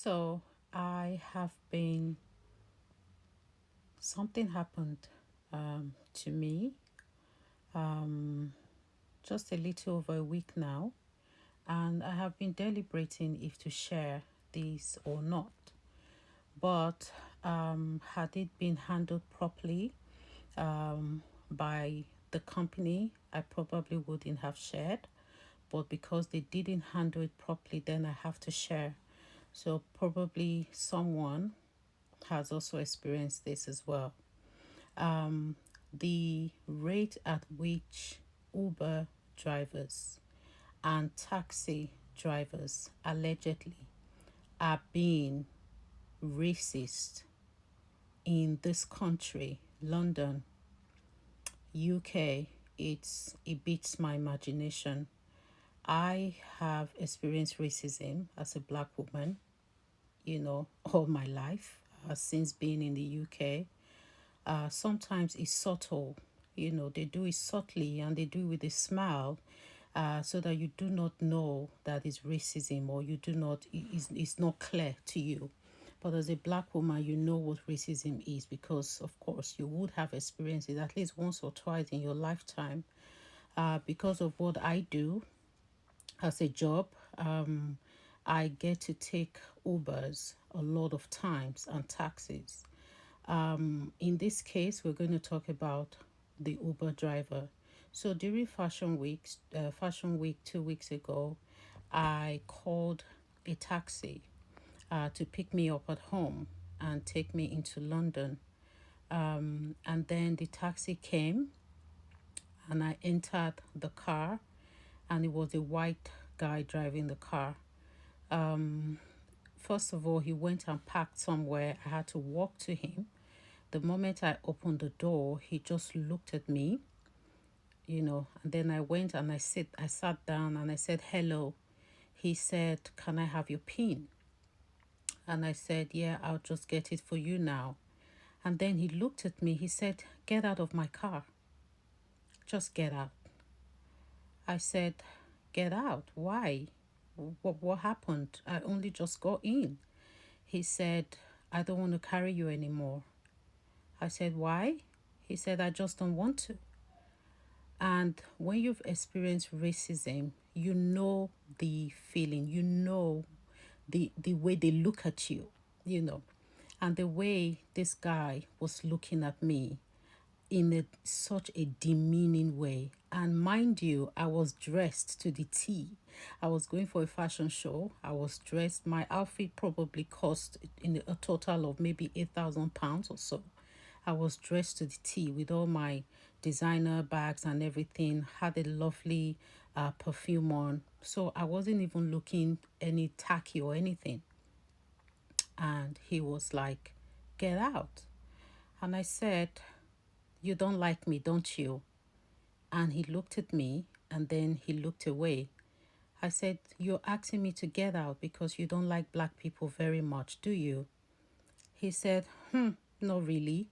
So I have been, something happened to me um, just a little over a week now, and I have been deliberating if to share this or not. But had it been handled properly by the company, I probably wouldn't have shared. But because they didn't handle it properly, then I have to share. So probably someone has also experienced this as well. The rate at which Uber drivers and taxi drivers allegedly are being racist in this country, London, UK, it beats my imagination. I have experienced racism as a black woman, all my life, since being in the UK. Sometimes it's subtle, they do it subtly and they do it with a smile, so that you do not know that it's racism, or you do not, it's not clear to you. But as a black woman, you know what racism is, because of course you would have experienced it at least once or twice in your lifetime. Because of what I do as a job, I get to take Ubers a lot of times and taxis. In this case, we're going to talk about the Uber driver. So during Fashion Week 2 weeks ago, I called a taxi to pick me up at home and take me into London. And then the taxi came and I entered the car, and it was a white guy driving the car. Um, First of all, he went and parked somewhere. I had to walk to him. The moment I opened the door, he just looked at me, and then I went and I sat down and I said, "Hello." He said, "Can I have your PIN?" And I said, "Yeah, I'll just get it for you now." And then he looked at me. He said, "Get out of my car. Just get out." I said, "Get out? Why? What happened? I only just got in." He said, "I don't want to carry you anymore." I said, "Why?" He said, "I just don't want to." And when you've experienced racism, you know the feeling, the way they look at you, you know. And the way this guy was looking at me in such a demeaning way. And mind you, I was dressed to the T. I was going for a fashion show. I was dressed. My outfit probably cost in a total of maybe £8,000 or so. I was dressed to the T with all my designer bags and everything. Had a lovely perfume on. So I wasn't even looking any tacky or anything. And he was like, "Get out." And I said, "You don't like me, don't you?" And he looked at me and then he looked away. I said, "You're asking me to get out because you don't like black people very much, do you?" He said, "Not really."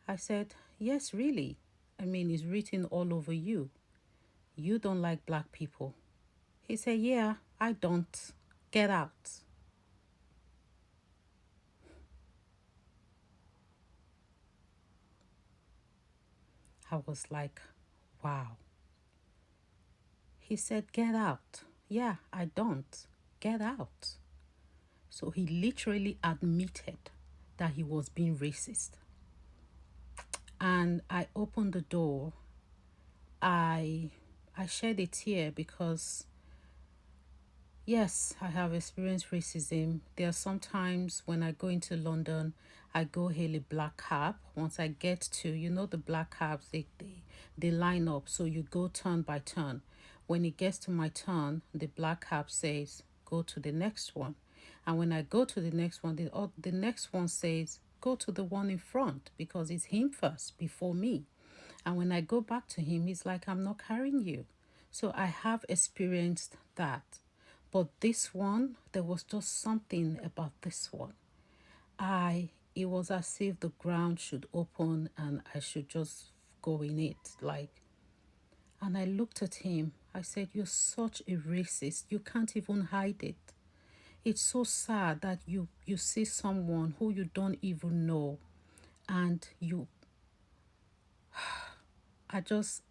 I said, "Yes, really. I mean, it's written all over you. You don't like black people." He said, "Yeah, I don't. Get out." I was like, wow. He said, "Get out." "Yeah, I don't. Get out." So he literally admitted that he was being racist. And I opened the door. I I shed a tear because yes, I have experienced racism. There are some times when I go into London, I go hail a black cab. Once I get to, the black cabs, they line up. So you go turn by turn. When it gets to my turn, the black cab says, "Go to the next one." And when I go to the next one, the next one says, "Go to the one in front," because it's him first before me. And when I go back to him, he's like, "I'm not carrying you." So I have experienced that. But this one, there was just something about this one. It was as if the ground should open and I should just go in it. And I looked at him. I said, "You're such a racist. You can't even hide it. It's so sad that you see someone who you don't even know, and I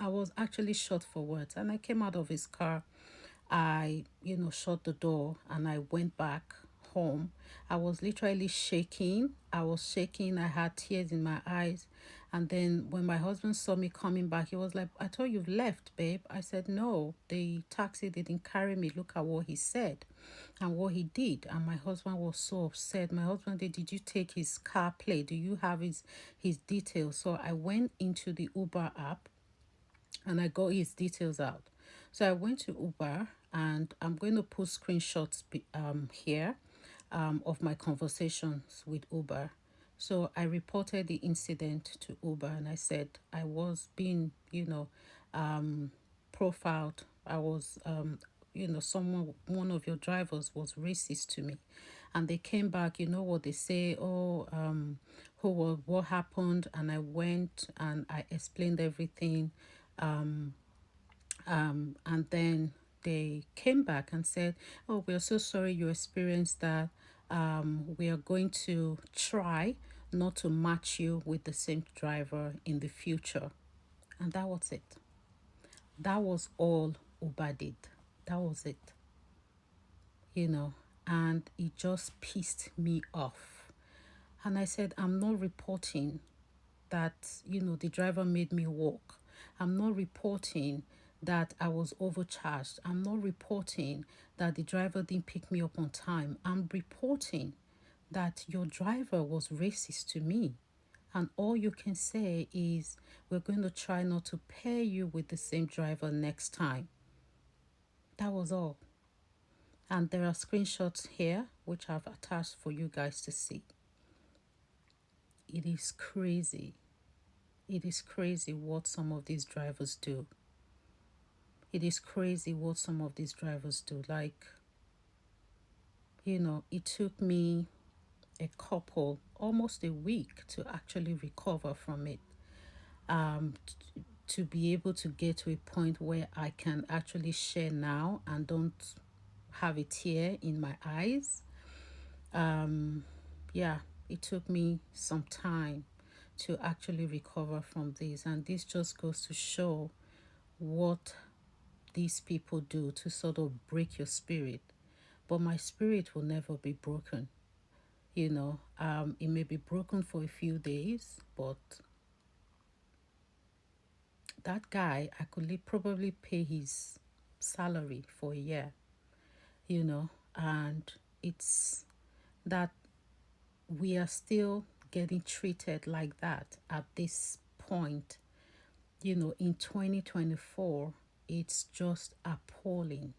was actually short for words, and I came out of his car. I, shut the door and I went back home. I was literally shaking. I was shaking. I had tears in my eyes. And then when my husband saw me coming back, he was like, I thought you've left, babe. I said, no, the taxi didn't carry me. Look at what he said and what he did. And my husband was so upset. My husband did you take his car plate? Do you have his details? So I went into the Uber app and I got his details out. So I went to Uber, and I'm going to put screenshots here of my conversations with Uber. So I reported the incident to Uber, and I said I was being, profiled. I was, one of your drivers was racist to me. And they came back, you know what they say, oh, what happened? And I went and I explained everything. And then they came back and said, oh, we are so sorry you experienced that. We are going to try not to match you with the same driver in the future. And that was it. That was all Uber did. That was it, you know. And it just pissed me off. And I said, I'm not reporting that, the driver made me walk. I'm not reporting that I was overcharged. I'm not reporting that the driver didn't pick me up on time. I'm reporting that your driver was racist to me. And all you can say is, we're going to try not to pair you with the same driver next time. That was all. And there are screenshots here which I've attached for you guys to see. It is crazy. It is crazy what some of these drivers do. It is crazy what some of these drivers do. Like, it took me almost a week to actually recover from it. To be able to get to a point where I can actually share now and don't have a tear in my eyes. Yeah, it took me some time to actually recover from this. And this just goes to show what these people do to sort of break your spirit. But my spirit will never be broken. It may be broken for a few days, but that guy, I could probably pay his salary for a year, and it's that we are still getting treated like that at this point, in 2024. It's just appalling.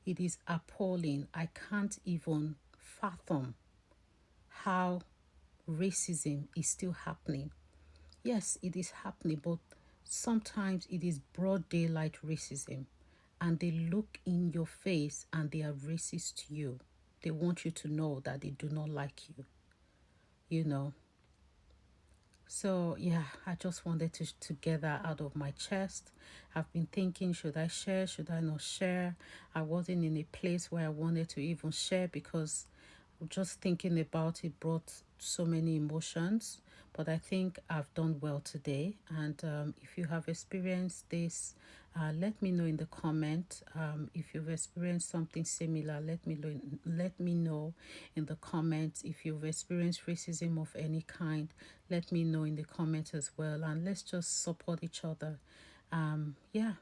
It is appalling. I can't even fathom how racism is still happening. Yes, it is happening, but sometimes it is broad daylight racism, and they look in your face and they are racist to you. They want you to know that they do not like you, you know. So yeah, I just wanted to get that out of my chest. I've been thinking, should I share? Should I not share? I wasn't in a place where I wanted to even share because just thinking about it brought so many emotions. But I think I've done well today. And if you have experienced this, let me know in the comment. If you've experienced something similar, let me know in the comments. If you've experienced racism of any kind, let me know in the comments as well. And let's just support each other. Yeah,